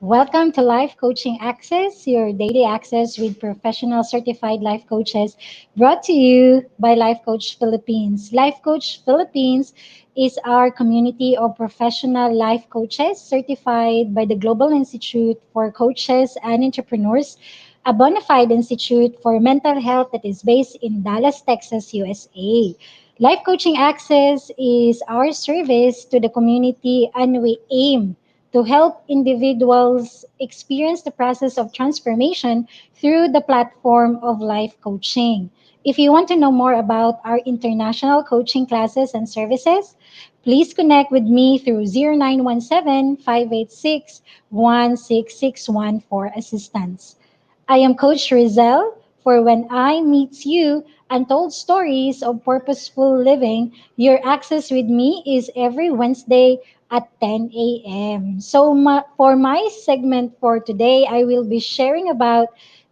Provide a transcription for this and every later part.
Welcome to Life Coaching Access, your daily access with professional certified life coaches, brought to you by Life Coach Philippines. Life Coach Philippines is our community of professional life coaches certified by the Global Institute for Coaches and Entrepreneurs, a bona fide institute for mental health that is based in Dallas, Texas, USA. Life Coaching Access is our service to the community, and we aim to help individuals experience the process of transformation through the platform of life coaching. If you want to know more about our international coaching classes and services, please connect with me through 0917-586-1661 for assistance. I am Coach Rezzhel for When I Meet You, Untold Stories of Purposeful Living. Your access with me is every Wednesday at 10 a.m. For my segment for today, I will be sharing about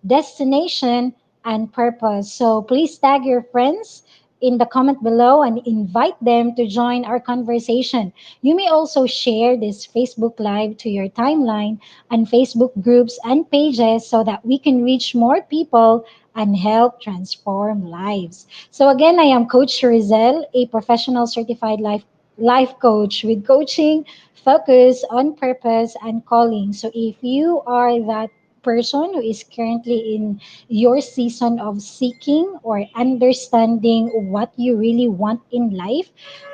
destination and purpose. So please tag your friends in the comment below and invite them to join our conversation. You may also share this Facebook Live to your timeline and Facebook groups and pages so that we can reach more people and help transform lives. So again, I am Coach Rizel, a professional certified life coach with coaching focus on purpose and calling. So if you are that person who is currently in your season of seeking or understanding what you really want in life,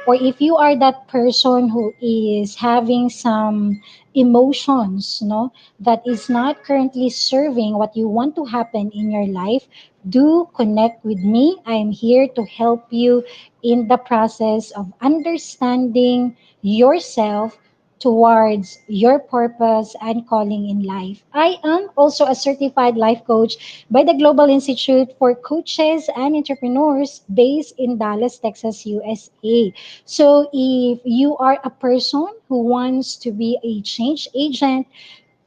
or if you are that person who is having some emotions, no, that is not currently serving what you want to happen in your life, do connect with me. I am here to help you in the process of understanding yourself towards your purpose and calling in life. I am also a certified life coach by the Global Institute for Coaches and Entrepreneurs based in Dallas, Texas, USA. So if you are a person who wants to be a change agent,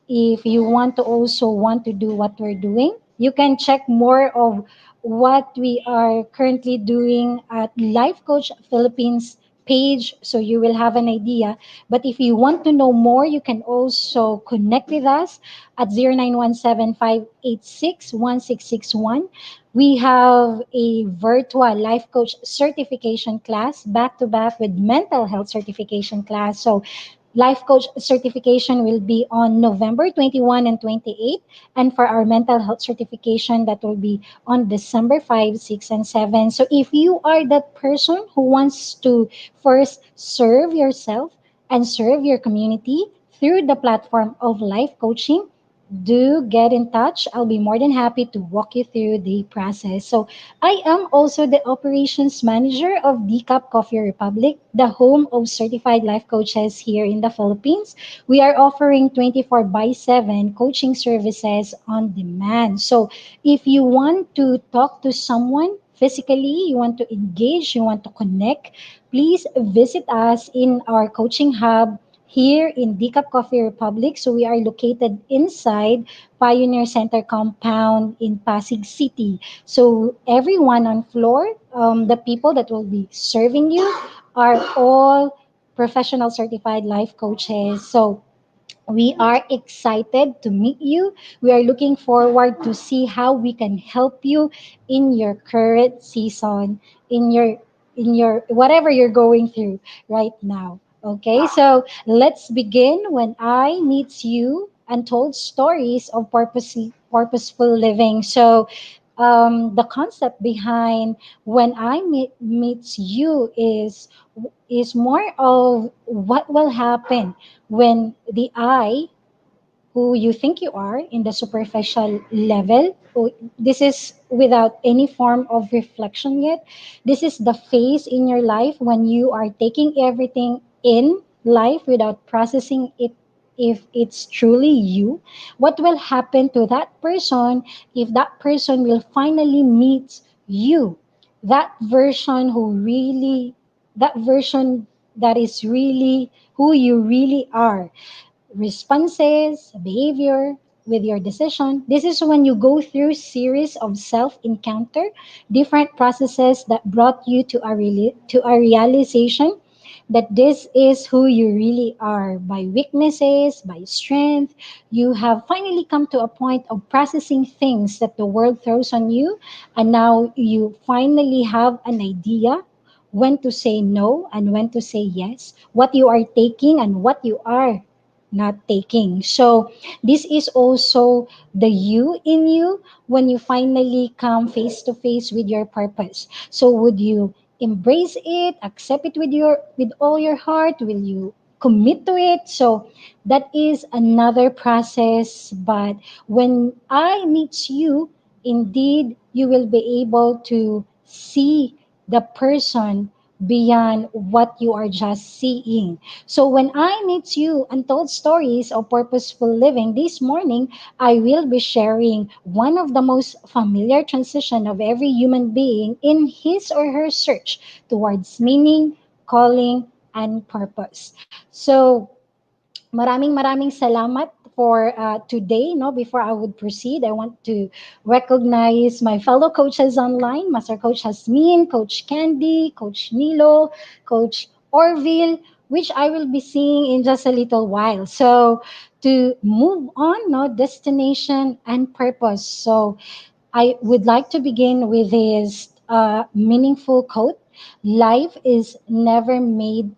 if you want to also want to do what we're doing, you can check more of what we are currently doing at Life Coach Philippines page, so you will have an idea. But if you want to know more, you can also connect with us at 0917-586-1661. We have a virtual life coach certification class back to back with mental health certification class. So life coach certification will be on November 21 and 28. And for our mental health certification, that will be on December 5, 6, and 7. So if you are that person who wants to first serve yourself and serve your community through the platform of life coaching, do get in touch. I'll be more than happy to walk you through the process. So, I am also the operations manager of Decap Coffee Republic, the home of certified life coaches here in the Philippines. We are offering 24 by 7 coaching services on demand. So, if you want to talk to someone physically, you want to engage, you want to connect, please visit us in our coaching hub here in Decap Coffee Republic. So we are located inside Pioneer Center compound in Pasig City. So everyone on floor, the people that will be serving you are all professional certified life coaches. So we are excited to meet you. We are looking forward to see how we can help you in your current season, in your whatever you're going through right now. Okay, so let's begin when I meet you untold stories of purposeful living. So the concept behind when I meets you is more of what will happen when the I, who you think you are in the superficial level, this is without any form of reflection yet. This is the phase in your life when you are taking everything in life without processing it if it's truly you. What will happen to that person if that person will finally meet you? That version who really, that version that is really who you really are, responses, behavior, with your decision. This is when you go through series of self-encounter, different processes that brought you to a realization that this is who you really are by weaknesses, by strength. You have finally come to a point of processing things that the world throws on you, and now you finally have an idea when to say no and when to say yes, what you are taking and what you are not taking. So, this is also the you in you when you finally come face to face with your purpose. So, would you embrace it, accept it with all your heart? Will you commit to it? So, that is another process. But when I meet you, indeed, you will be able to see the person beyond what you are just seeing. So when I meet you Untold Stories of Purposeful Living this morning, I will be sharing one of the most familiar transition of every human being in his or her search towards meaning, calling, and purpose. So maraming salamat for today. No, before I would proceed, I want to recognize my fellow coaches online, Master Coach Hasmin, Coach Candy, Coach Nilo, Coach Orville, which I will be seeing in just a little while. So to move on, no, destination and purpose. So I would like to begin with this meaningful quote. Life is never made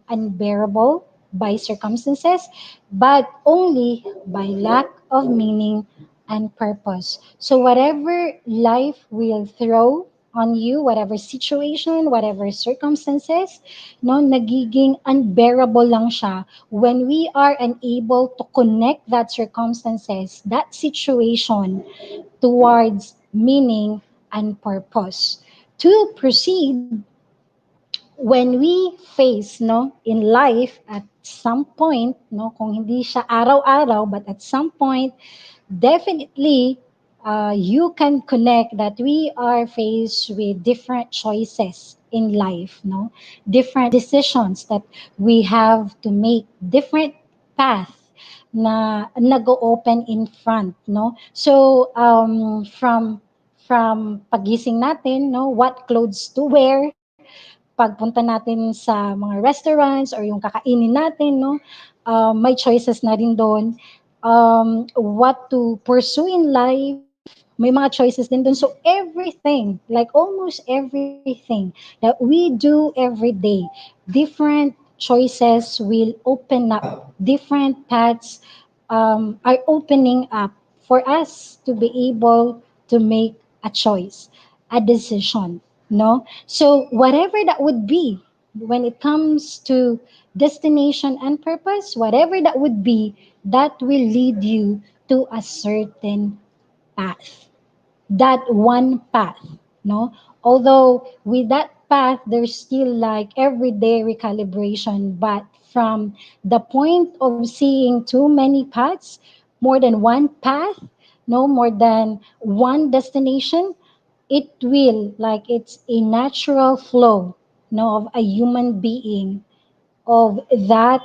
unbearable by circumstances, but only by lack of meaning and purpose. So, whatever life will throw on you, whatever situation, whatever circumstances, no, nagiging unbearable lang siya when we are unable to connect that circumstances, that situation towards meaning and purpose. To proceed, when we face no in life at some point no kung hindi siya araw-araw but at some point definitely you can connect that we are faced with different choices in life, no, different decisions that we have to make, different path na nag-open in front, no. So from pagising natin, no, what clothes to wear, pagpunta natin sa mga restaurants or yung kakainin natin, no, may choices na rin doon. What to pursue in life, may mga choices din doon. So everything, like almost everything that we do every day, different choices will open up, different paths are opening up for us to be able to make a choice, a decision, no? So whatever that would be, when it comes to destination and purpose, whatever that would be, that will lead you to a certain path, that one path, no? Although with that path, there's still like everyday recalibration, but from the point of seeing too many paths, more than one path, no, more than one destination, it will like it's a natural flow, no, of a human being of that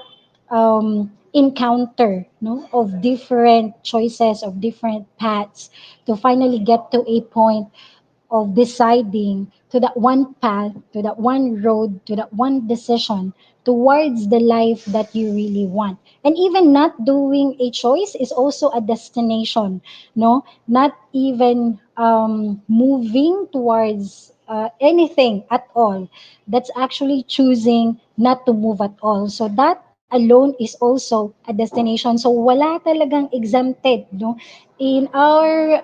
encounter, no, of different choices, of different paths to finally get to a point of deciding to that one path, to that one road, to that one decision towards the life that you really want. And even not doing a choice is also a destination, no? Not even moving towards anything at all. That's actually choosing not to move at all. So that alone is also a destination. So wala talagang exempted, no? In our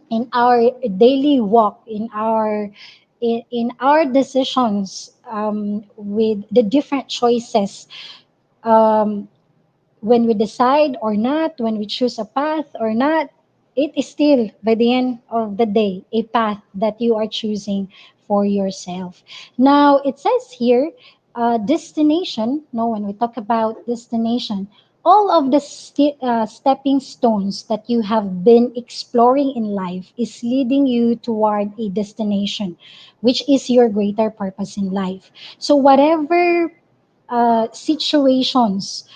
in our daily walk, in our decisions with the different choices, um, when we decide or not, when we choose a path or not, it is still, by the end of the day, a path that you are choosing for yourself. Now, it says here, destination, no, when we talk about destination, all of the stepping stones that you have been exploring in life is leading you toward a destination, which is your greater purpose in life. So, whatever situations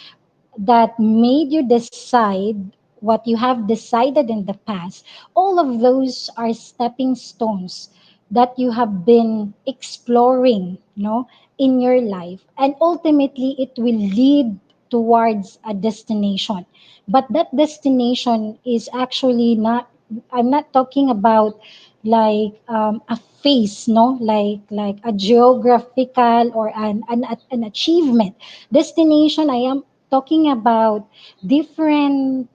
that made you decide what you have decided in the past, all of those are stepping stones that you have been exploring, no, in your life, and ultimately it will lead towards a destination. But that destination is actually not, I'm not talking about like a phase, no, like a geographical or an achievement destination. I am talking about different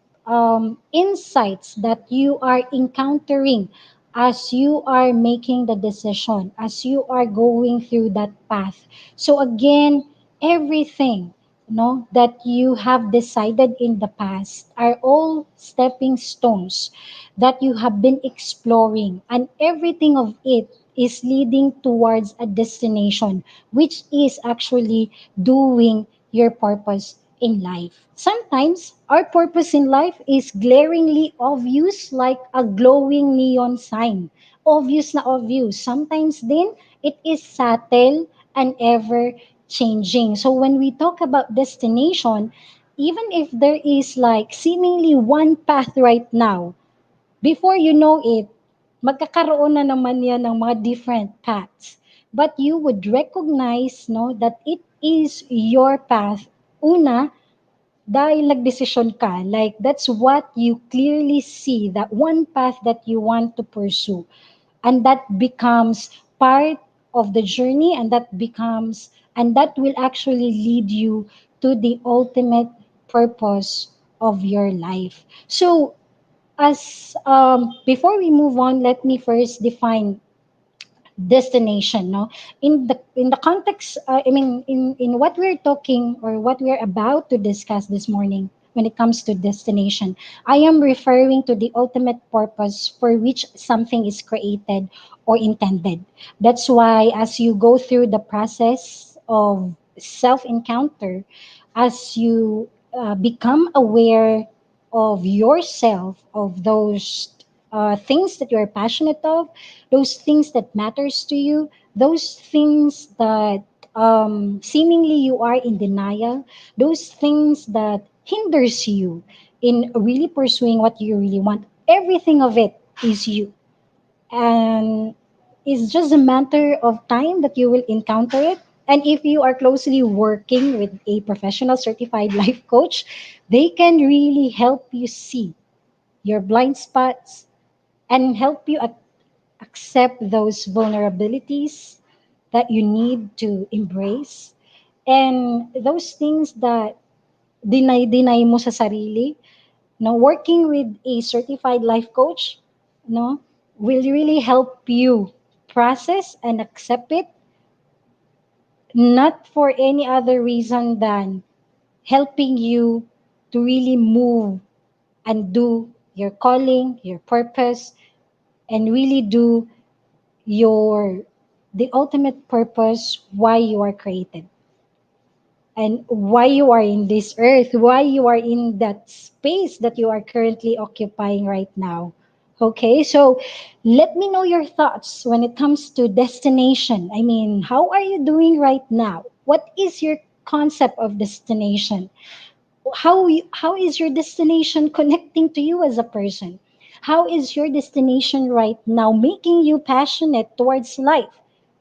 insights that you are encountering as you are making the decision, as you are going through that path. So again, everything, no, that you have decided in the past are all stepping stones that you have been exploring, and everything of it is leading towards a destination, which is actually doing your purpose in life. Sometimes our purpose in life is glaringly obvious, like a glowing neon sign. Obvious na obvious. Sometimes then it is subtle and ever changing. So when we talk about destination, even if there is like seemingly one path right now, before you know it, magkakaroon na naman yan ng mga different paths. But you would recognize, no, that it is your path. Una, dahil nagdesisyon ka, like that's what you clearly see, that one path that you want to pursue. And that becomes part of the journey, and that will actually lead you to the ultimate purpose of your life. So as before we move on, let me first define destination, no, in the context, I mean, in what we're talking or what we're about to discuss this morning. When it comes to destination, I am referring to the ultimate purpose for which something is created or intended. That's why as you go through the process of self encounter, as you become aware of yourself, of those things that you're passionate of, those things that matters to you, those things that seemingly you are in denial, those things that hinders you in really pursuing what you really want. Everything of it is you, and it's just a matter of time that you will encounter it. And if you are closely working with a professional certified life coach, they can really help you see your blind spots and help you accept those vulnerabilities that you need to embrace, and those things that deny mo sa sarili. No, working with a certified life coach, no, will really help you process and accept it, not for any other reason than helping you to really move and do your calling, your purpose, and really do your the ultimate purpose why you are created, and why you are in this earth, why you are in that space that you are currently occupying right now. Okay, so let me know your thoughts when it comes to destination. I mean, how are you doing right now? What is your concept of destination? How is your destination connecting to you as a person? How is your destination right now making you passionate towards life,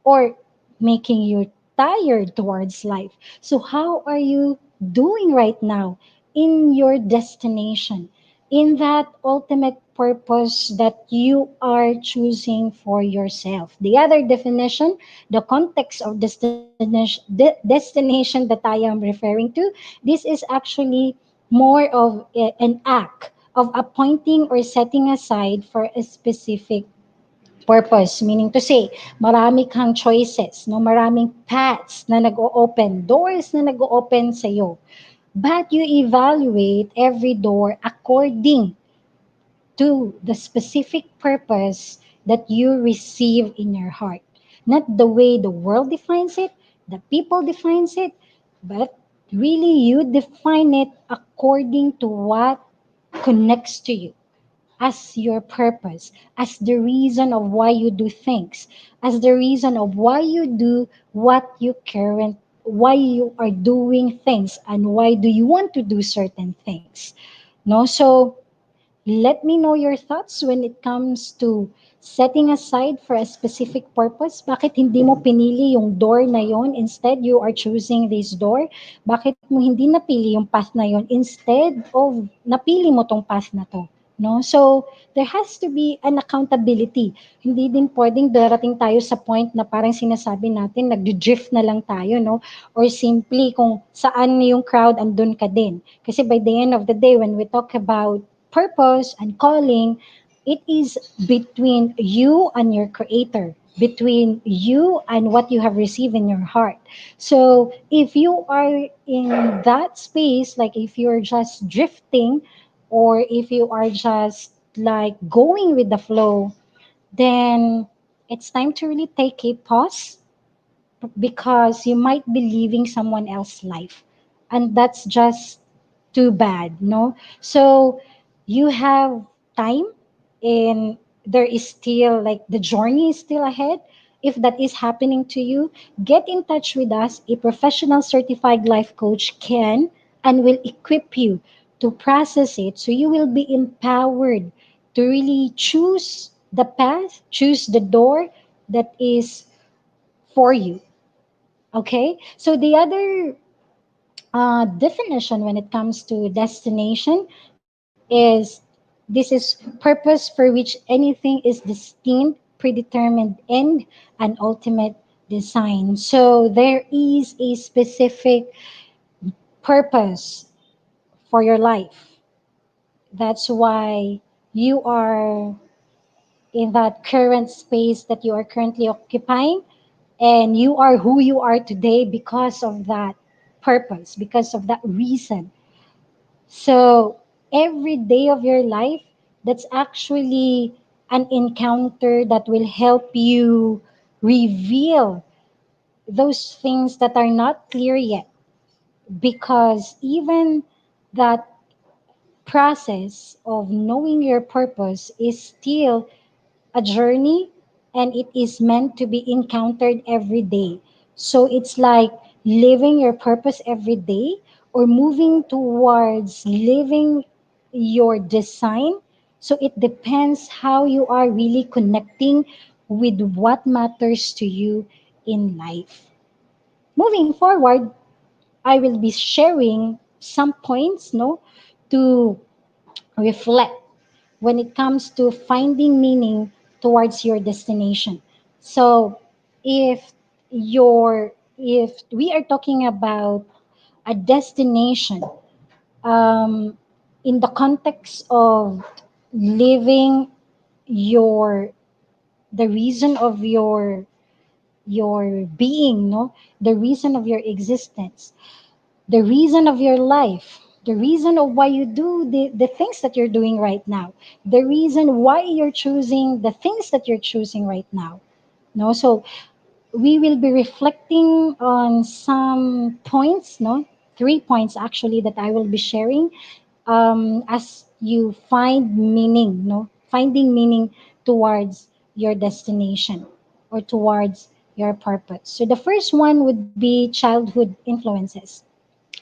or making you tired towards life? So how are you doing right now in your destination, in that ultimate purpose that you are choosing for yourself? The other definition, the context of destination that I am referring to, this is actually more of an act of appointing or setting aside for a specific purpose. Meaning to say, marami kang choices, no? Maraming paths na nag-o-open, doors na nag-o-open sa'yo. But you evaluate every door according to the specific purpose that you receive in your heart. Not the way the world defines it, the people defines it, but really you define it according to what connects to you as your purpose, as the reason of why you do things, as the reason of why you do what you current, why you are doing things, and why do you want to do certain things. No, so Let me know your thoughts when it comes to setting aside for a specific purpose. Bakit hindi mo pinili yung door na yon? Instead, you are choosing this door. Bakit mo hindi napili yung path na yon instead of napili mo tong path na to? No? So, there has to be an accountability. Hindi din pwedeng darating tayo sa point na parang sinasabi natin, nag-drift na lang tayo, no? Or simply, kung saan yung crowd, andun ka din. Kasi by the end of the day, when we talk about purpose and calling, it is between you and your creator, between you and what you have received in your heart. So if you are in that space, like if you're just drifting, or if you are just like going with the flow, then it's time to really take a pause, because you might be living someone else's life, and that's just too bad, no? So you have time, and there is still, like, the journey is still ahead. If that is happening to you, get in touch with us. A professional certified life coach can and will equip you to process it, so you will be empowered to really choose the path, choose the door that is for you. Okay, so the other definition when it comes to destination is, this is purpose for which anything is destined, predetermined end, and ultimate design. So there is a specific purpose for your life. That's why you are in that current space that you are currently occupying, and you are who you are today because of that purpose, because of that reason. So every day of your life, that's actually an encounter that will help you reveal those things that are not clear yet, because even that process of knowing your purpose is still a journey, and it is meant to be encountered every day. So it's like living your purpose every day, or moving towards living your design. So it depends how you are really connecting with what matters to you in life. Moving forward, I will be sharing some points, no, to reflect when it comes to finding meaning towards your destination. So if if we are talking about a destination, um, in the context of living your the reason of your being, no, the reason of your existence, the reason of your life, the reason of why you do the things that you're doing right now, the reason why you're choosing the things that you're choosing right now. No, so we will be reflecting on some points, no, 3 points actually that I will be sharing, as you find meaning, no, finding meaning towards your destination, or towards your purpose. So the first one would be childhood influences.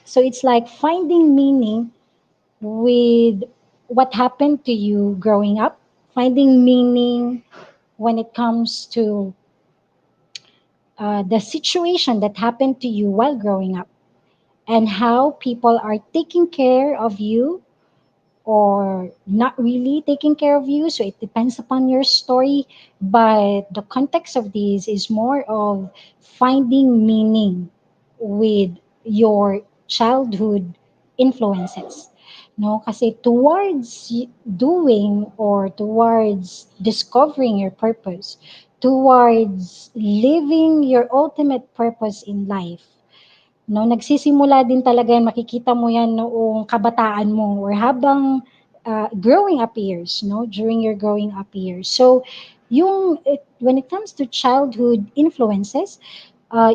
So it's like finding meaning with what happened to you growing up, finding meaning when it comes to the situation that happened to you while growing up, and how people are taking care of you or not really taking care of you. So it depends upon your story. But the context of this is more of finding meaning with your childhood influences. No, kasi towards doing, or towards discovering your purpose, towards living your ultimate purpose in life, no, nagsisimula din talaga yan, makikita mo yan noong kabataan mo, or habang growing up years, no, during your growing up years. So when it comes to childhood influences,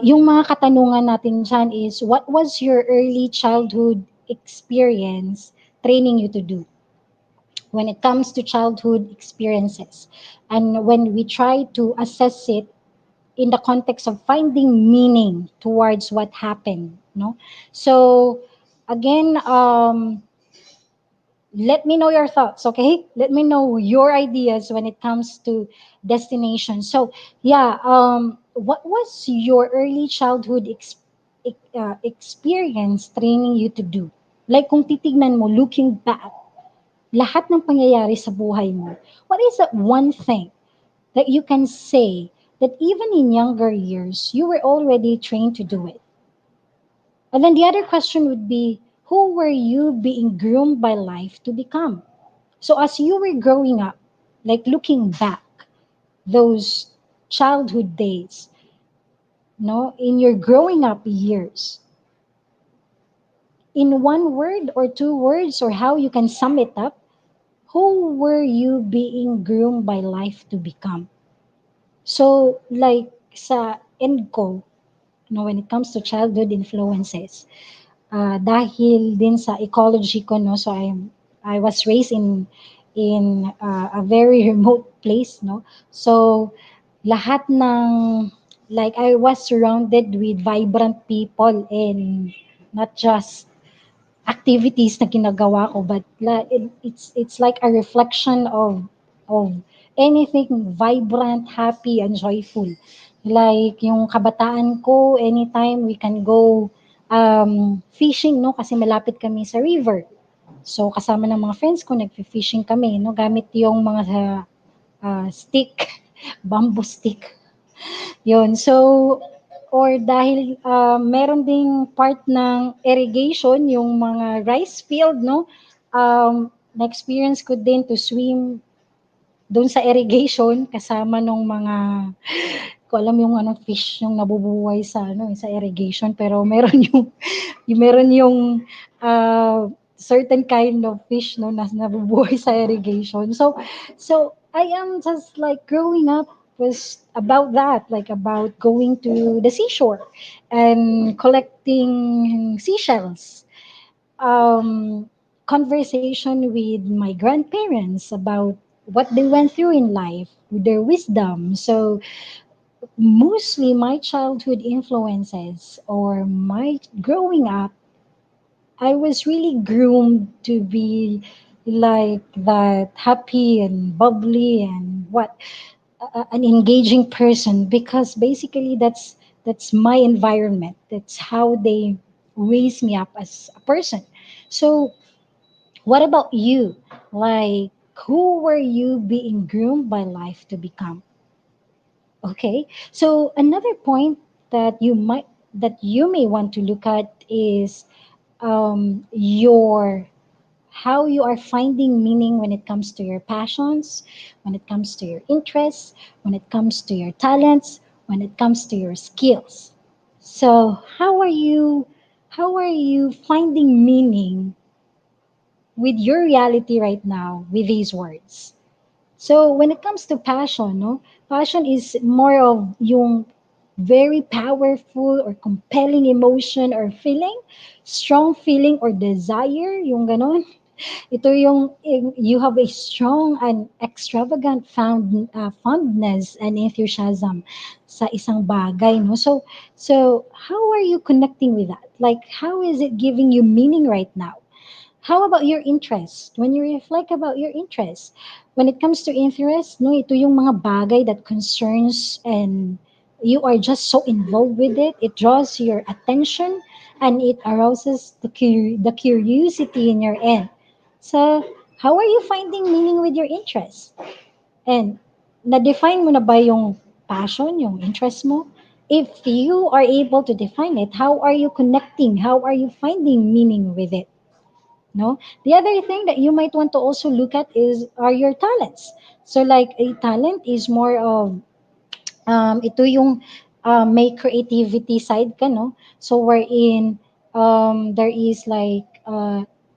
yung mga katanungan natin dyan is, what was your early childhood experience training you to do when it comes to childhood experiences? And when we try to assess it in the context of finding meaning towards what happened, no, so again, Let me know your thoughts, okay? Let me know your ideas when it comes to destination. So yeah, what was your early childhood experience training you to do? Like kung titignan mo, looking back, lahat ng pangyayari sa buhay mo, what is that one thing that you can say that even in younger years, you were already trained to do it? And then the other question would be, who were you being groomed by life to become? So as you were growing up, like looking back, those childhood days, no, in your growing up years, in one word or two words, or how you can sum it up, who were you being groomed by life to become? So like sa end ko, no, when it comes to childhood influences, dahil din sa ecology ko, no, so I was raised in a very remote place, no, so lahat ng, like, I was surrounded with vibrant people, and not just activities na ginagawa ko, but it's like a reflection of anything vibrant, happy, and joyful. Like yung kabataan ko, anytime we can go fishing, no, kasi malapit kami sa river. So kasama ng mga friends ko, nagfi-fishing kami, no, gamit yung mga stick, bamboo stick. Yun. So, or dahil meron ding part ng irrigation, yung mga rice field, no? Na-experience ko din to swim doon sa irrigation kasama nung mga, ko alam yung anong fish yung nabubuhay sa ano sa irrigation, pero meron meron yung certain kind of fish, no, na nabubuhay sa irrigation. So I am just like growing up was about that, like about going to the seashore and collecting seashells. Conversation with my grandparents about what they went through in life, with their wisdom. So mostly my childhood influences or my growing up, I was really groomed to be like that happy and bubbly and what an engaging person, because basically that's my environment. That's how they raise me up as a person. So what about you? Like, who were you being groomed by life to become? Okay. So another point that you may want to look at is your how you are finding meaning when it comes to your passions, when it comes to your interests, when it comes to your talents, when it comes to your skills. So how are you finding meaning with your reality right now with these words? So when it comes to passion, no, passion is more of yung very powerful or compelling emotion or feeling, strong feeling or desire, yung ganon. Ito yung you have a strong and extravagant fondness and enthusiasm sa isang bagay, no? So how are you connecting with that? Like how is it giving you meaning right now? How about your interest? When you reflect about your interest, when it comes to interest, no, ito yung mga bagay that concerns and you are just so involved with it. It draws your attention and it arouses the curiosity in your end. So, how are you finding meaning with your interest? And na-define mo na ba yung passion, yung interest mo? If you are able to define it, how are you connecting? How are you finding meaning with it? No, the other thing that you might want to also look at is are your talents. So like a talent is more of ito yung may creativity side ka, no, so wherein there is like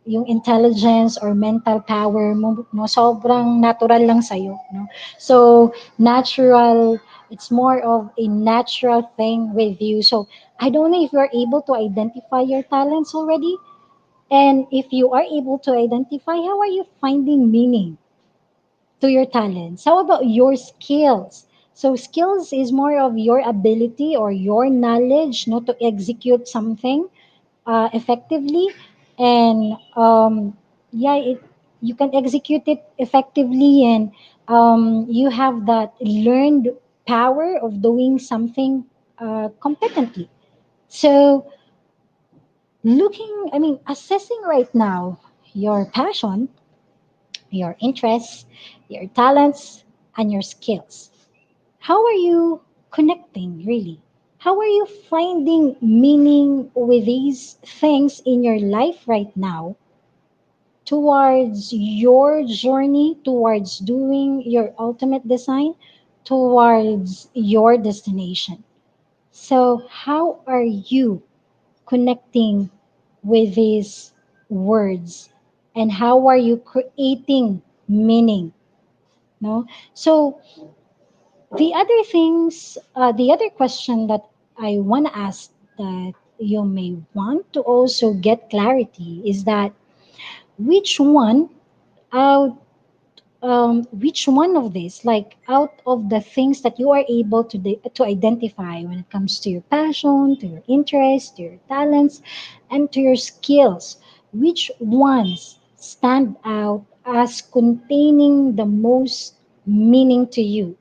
yung intelligence or mental power mo, no, sobrang natural lang sa'yo, no, so natural, it's more of a natural thing with you. So I don't know if you're able to identify your talents already, and if you are able to identify, how are you finding meaning to your talents? How about your skills? So skills is more of your ability or your knowledge, no, to execute something effectively, and yeah, you can execute it effectively, and you have that learned power of doing something competently. So assessing right now your passion, your interests, your talents, and your skills. How are you connecting really? How are you finding meaning with these things in your life right now towards your journey, towards doing your ultimate design, towards your destination? So, how are you connecting with these words, and how are you creating meaning? No? So, the other question that I want to ask, that you may want to also get clarity, is that which one out which one of these, like out of the things that you are able to identify when it comes to your passion, to your interests, to your talents, and to your skills, which ones stand out as containing the most meaning to you?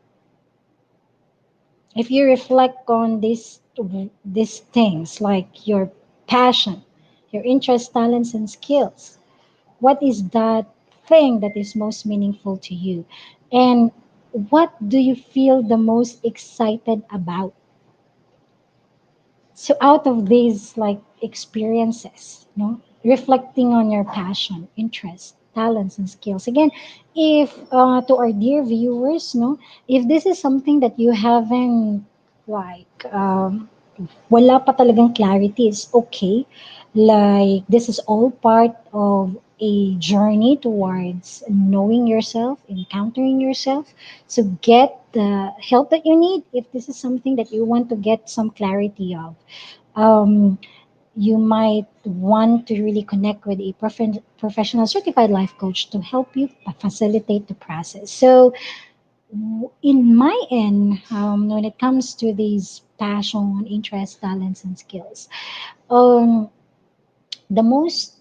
If you reflect on these things, like your passion, your interests, talents, and skills, what is that thing that is most meaningful to you, and what do you feel the most excited about? So out of these like experiences, reflecting on your passion, interest, talents, and skills. Again, if to our dear viewers, if this is something that you haven't like wala pa talagang clarity, it's okay. Like, this is all part of a journey towards knowing yourself, encountering yourself. So get the help that you need if this is something that you want to get some clarity of. Um, you might want to really connect with a professional certified life coach to help you facilitate the process. So in my end, when it comes to these passion, interests, talents, and skills, um, the most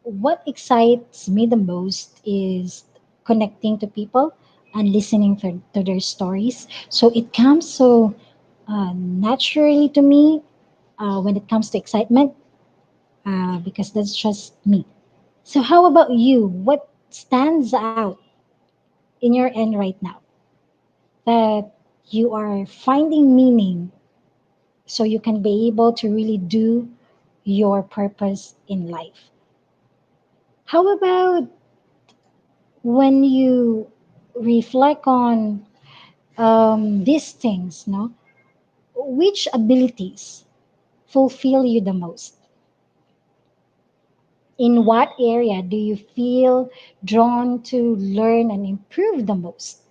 what excites me the most is connecting to people and listening to their stories. So it comes so naturally to me when it comes to excitement, because that's just me. So how about you? What stands out in your end right now that you are finding meaning, so you can be able to really do your purpose in life? How about when you reflect on these things, no? Which abilities fulfill you the most? In what area do you feel drawn to learn and improve the most?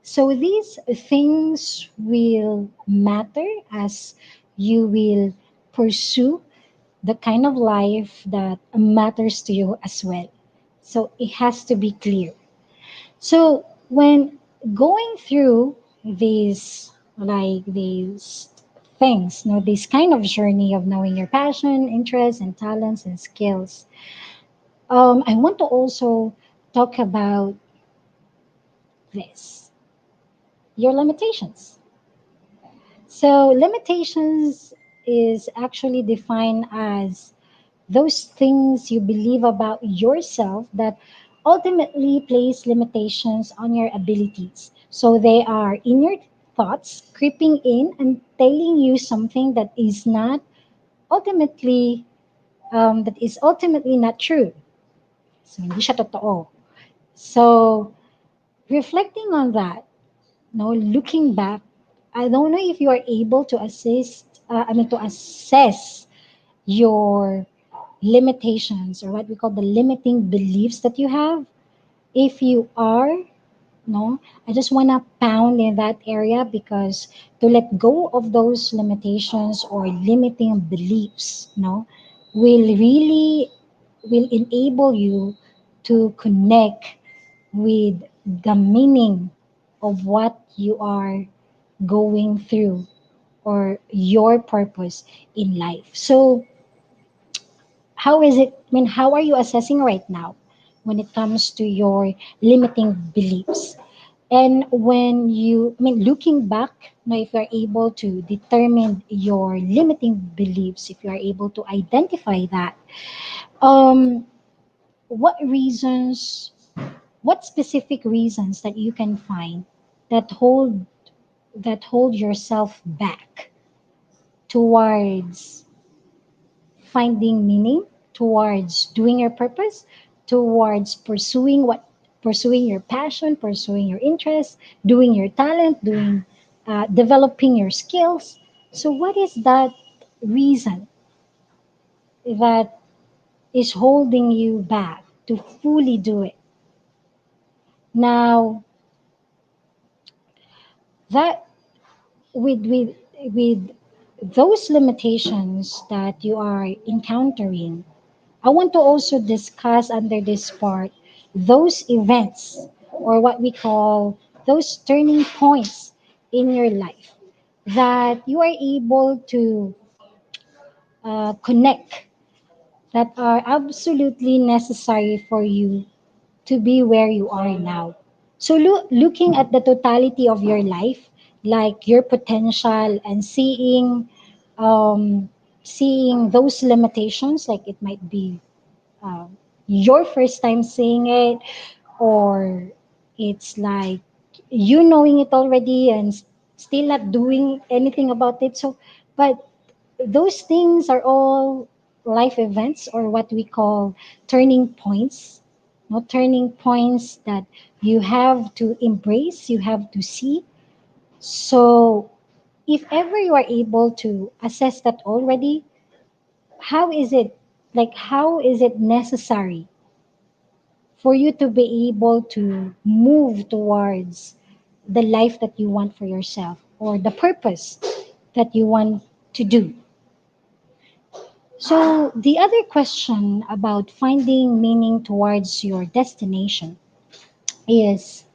So these things will matter as you will pursue the kind of life that matters to you as well. So it has to be clear. So when going through these things, this kind of journey of knowing your passion, interests, and talents and skills, I want to also talk about this: your limitations. So limitations is actually defined as those things you believe about yourself that ultimately place limitations on your abilities. So they are inner thoughts creeping in and telling you something that is ultimately not true. So hindi siya totoo. So reflecting on that, looking back, I don't know if you are able to to assess your limitations, or what we call the limiting beliefs that you have. If you are, no, I just want to pound in that area, because to let go of those limitations or limiting beliefs, will enable you to connect with the meaning of what you are going through, or your purpose in life. So how is it? How are you assessing right now? when it comes to your limiting beliefs. And when you, I mean, looking back, now if you're able to determine your limiting beliefs, if you are able to identify that, um, what reasons, what specific reasons that you can find that hold yourself back towards finding meaning, towards doing your purpose, towards pursuing your passion, pursuing your interest, doing your talent, doing developing your skills. So what is that reason that is holding you back to fully do it? Now that with those limitations that you are encountering, I want to also discuss under this part those events, or what we call those turning points in your life that you are able to connect, that are absolutely necessary for you to be where you are now. So looking at the totality of your life, like your potential, and um, seeing those limitations, like it might be your first time seeing it, or it's like you knowing it already and still not doing anything about it. So, but those things are all life events, or what we call turning points. No, turning points that you have to embrace, you have to see. So, if ever you are able to assess that already, how is it, how is it necessary for you to be able to move towards the life that you want for yourself, or the purpose that you want to do? So, the other question about finding meaning towards your destination is,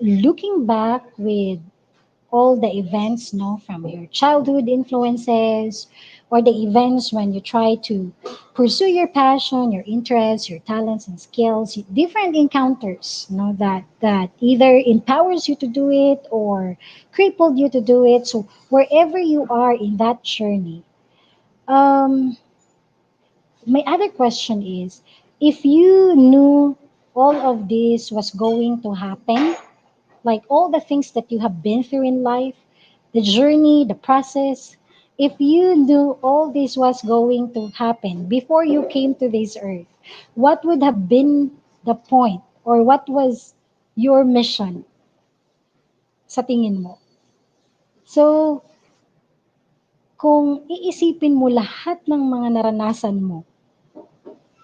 looking back with all the events, no, from your childhood influences, or the events when you try to pursue your passion, your interests, your talents and skills, different encounters, that either empowers you to do it or crippled you to do it. So wherever you are in that journey, um, my other question is, if you knew all of this was going to happen, like all the things that you have been through in life, the journey, the process, if you knew all this was going to happen before you came to this earth, what would have been the point, or what was your mission sa tingin mo? So, kung iisipin mo lahat ng mga naranasan mo,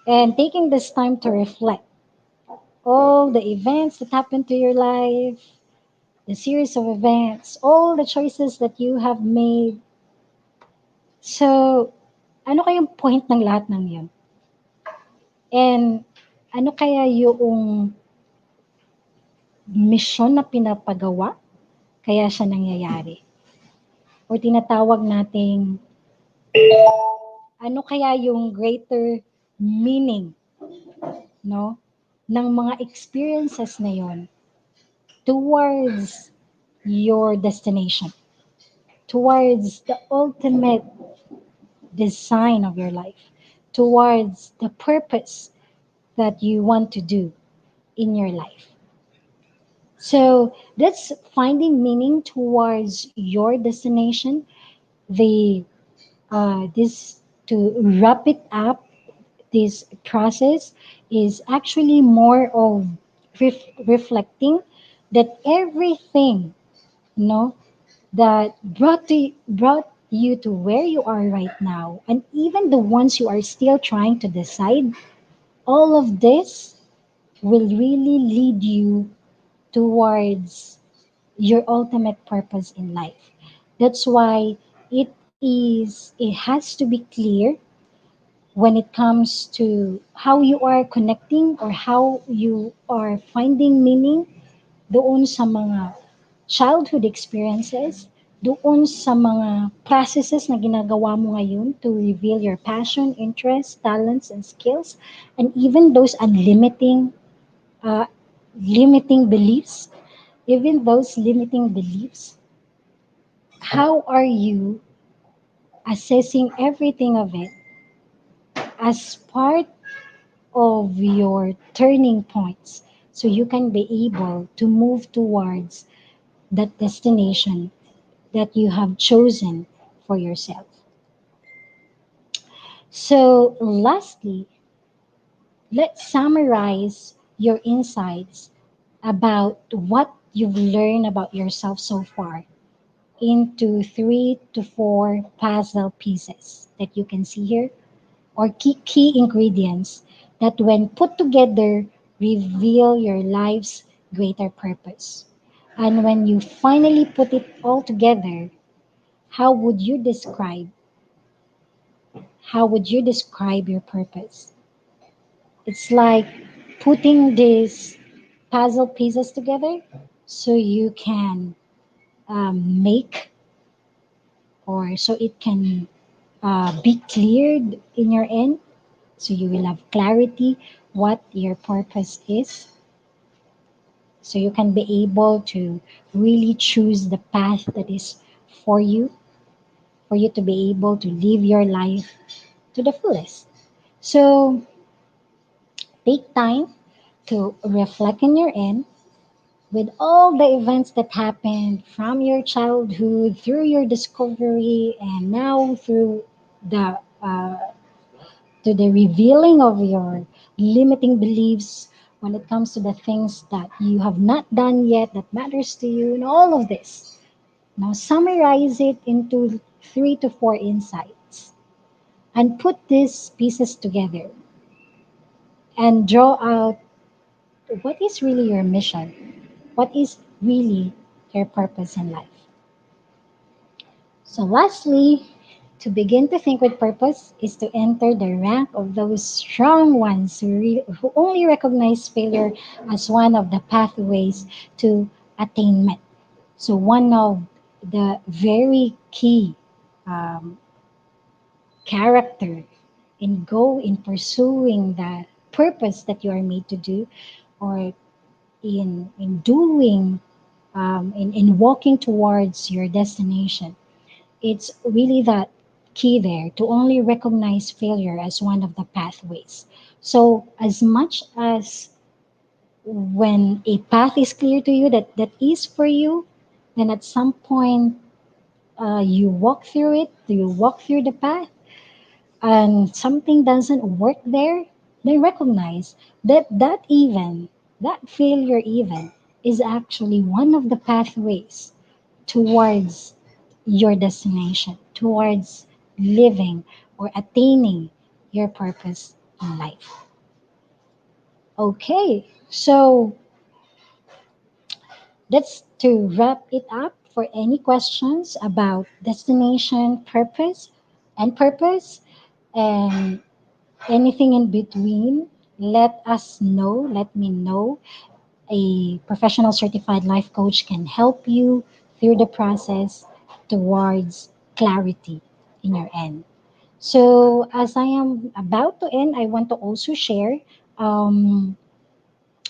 and taking this time to reflect all the events that happened to your life, the series of events, all the choices that you have made. So, ano kayang point ng lahat ng yun? And ano kaya yung mission na pinapagawa kaya siya nangyayari? O tinatawag nating, ano kaya yung greater meaning, no, ng mga experiences na yon towards your destination, towards the ultimate design of your life, towards the purpose that you want to do in your life. So that's finding meaning towards your destination. The this to wrap it up, this process is actually more of reflecting that everything, no, that brought you to where you are right now, and even the ones you are still trying to decide, all of this will really lead you towards your ultimate purpose in life. That's why it has to be clear when it comes to how you are connecting, or how you are finding meaning doon sa mga childhood experiences, doon sa mga processes na ginagawa mo ngayon to reveal your passion, interests, talents, and skills, and even those uh, limiting beliefs, even those limiting beliefs, how are you assessing everything of it as part of your turning points so you can be able to move towards that destination that you have chosen for yourself. So, lastly, let's summarize your insights about what you've learned about yourself so far into 3 to 4 puzzle pieces that you can see here, or key ingredients that, when put together, reveal your life's greater purpose. And when you finally put it all together, how would you describe how would you describe your purpose? It's like putting these puzzle pieces together so you can make, or so it can be cleared in your end, so you will have clarity what your purpose is, so you can be able to really choose the path that is for you, for you to be able to live your life to the fullest. So take time to reflect in your end with all the events that happened from your childhood through your discovery and now through the to the revealing of your limiting beliefs when it comes to the things that you have not done yet that matters to you, and all of this. Now summarize it into 3 to 4 insights and put these pieces together and draw out what is really your mission, what is really your purpose in life. So, lastly, to begin to think with purpose is to enter the rank of those strong ones who only recognize failure as one of the pathways to attainment. So, one of the very key um, character in pursuing the purpose that you are made to do, or in doing in walking towards your destination, it's really that key there to only recognize failure as one of the pathways. So, as much as when a path is clear to you that is for you, then at some point you walk through it, you walk through the path, and something doesn't work there, then recognize that failure even is actually one of the pathways towards your destination, towards living or attaining your purpose in life. Okay, so that's to wrap it up. For any questions about destination, purpose, and anything in between, let me know. A professional certified life coach can help you through the process towards clarity in your end. So, as I am about to end, I want to also share um,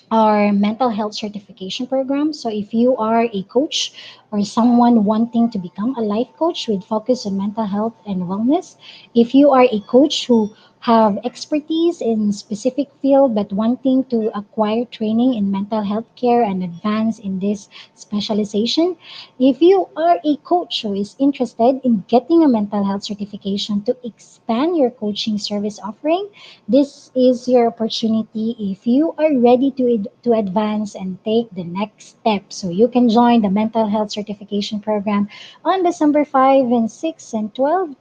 our mental health certification program. So, if you are a coach or someone wanting to become a life coach with focus on mental health and wellness, if you are a coach who have expertise in specific field but wanting to acquire training in mental health care and advance in this specialization, if you are a coach who is interested in getting a mental health certification to expand your coaching service offering, this is your opportunity. If you are ready to advance and take the next step, so you can join the mental health certification program on December 5 and 6 and 12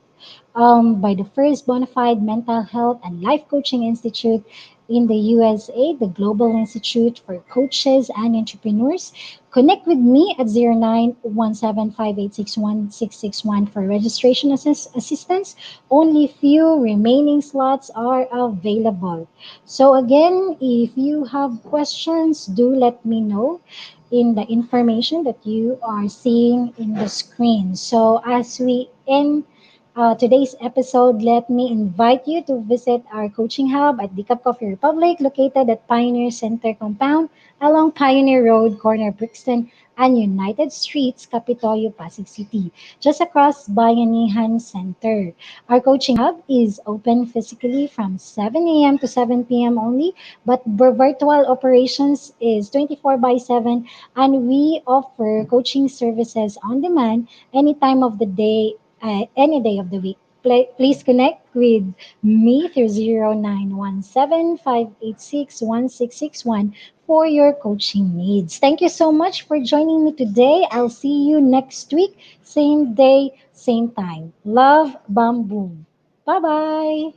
by the First Bonafide Mental Health and Life Coaching Institute in the USA, the Global Institute for Coaches and Entrepreneurs. Connect with me at 09175861 for registration assistance. Only few remaining slots are available. So again, if you have questions, do let me know in the information that you are seeing in the screen. So as we end today's episode, let me invite you to visit our coaching hub at Decaf Coffee Republic, located at Pioneer Center Compound along Pioneer Road, corner Brixton and United Streets, Capitoyo, Pasig City, just across Bayanihan Center. Our coaching hub is open physically from 7 a.m. to 7 p.m. only, but virtual operations is 24 by 7, and we offer coaching services on demand any time of the day, any day of the week. Please connect with me through 0917-586-1661 for your coaching needs. Thank you so much for joining me today. I'll see you next week, same day, same time. Love, Bamboo. Bye bye.